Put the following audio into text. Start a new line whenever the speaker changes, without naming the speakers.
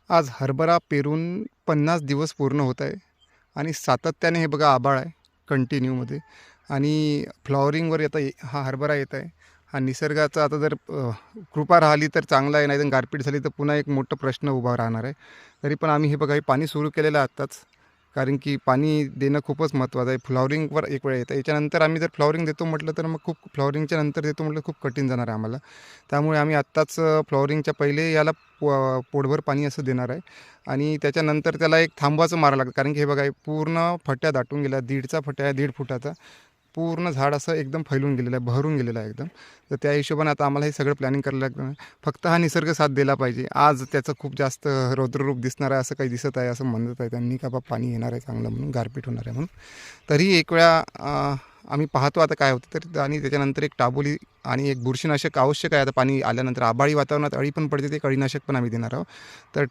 आज हरभरा पेरून 50 दिवस पूर्ण होत आहे आणि सातत्याने हे बघा आभाळ आहे कंटिन्यूमध्ये आणि फ्लॉवरिंगवर येता हा हरभरा येत आहे. हा निसर्गाचा आता जर कृपा राहिली तर चांगला आहे, नाही तर गारपीट झाली तर पुन्हा एक मोठा प्रश्न उभा राहणार आहे. तरी पण आम्ही हे बघा हे पाणी सुरू केलेलं आहे आत्ताच, कारण की पाणी देणं खूपच महत्त्वाचं आहे. फ्लॉवरिंगवर एक वेळ येतं, याच्यानंतर आम्ही जर फ्लॉवरिंग देतो म्हटलं तर मग खूप फ्लॉवरिंगच्या नंतर देतो म्हटलं खूप कठीण जाणार आहे आम्हाला. त्यामुळे आम्ही आत्ताच फ्लॉवरिंगच्या पहिले याला पोटभर पाणी असं देणार आहे आणि त्याच्यानंतर त्याला एक थांबवाचं मारावं लागतं, कारण की हे बघा हे पूर्ण फट्या दाटून गेल्या. दीडचा फट्या आहे, 1.5 फुटाचा. पूर्ण झाड असं एकदम फैलून गेलेलं आहे, बहरून गेलेलं आहे एकदम. तर त्या हिशोबाने आता आम्हाला हे सगळं प्लॅनिंग करायला लागतं. फक्त हा निसर्ग साथ दिला पाहिजे. आज त्याचं खूप जास्त रौद्ररूप दिसणार आहे असं काही दिसत आहे, असं म्हणत आहे त्यांनी, का बा पाणी येणार आहे चांगलं म्हणून, गारपीट होणार आहे म्हणून. तरीही एक वेळा आम्ही पाहतो आता काय होतं तर, आणि त्याच्यानंतर एक टाबोली आणि एक बुरशीनाशक आवश्यक आहे. आता पाणी आल्यानंतर आभाळी वातावरणात अळी पण पडते, ते अळीनाशक पण आम्ही देणार आहोत. तर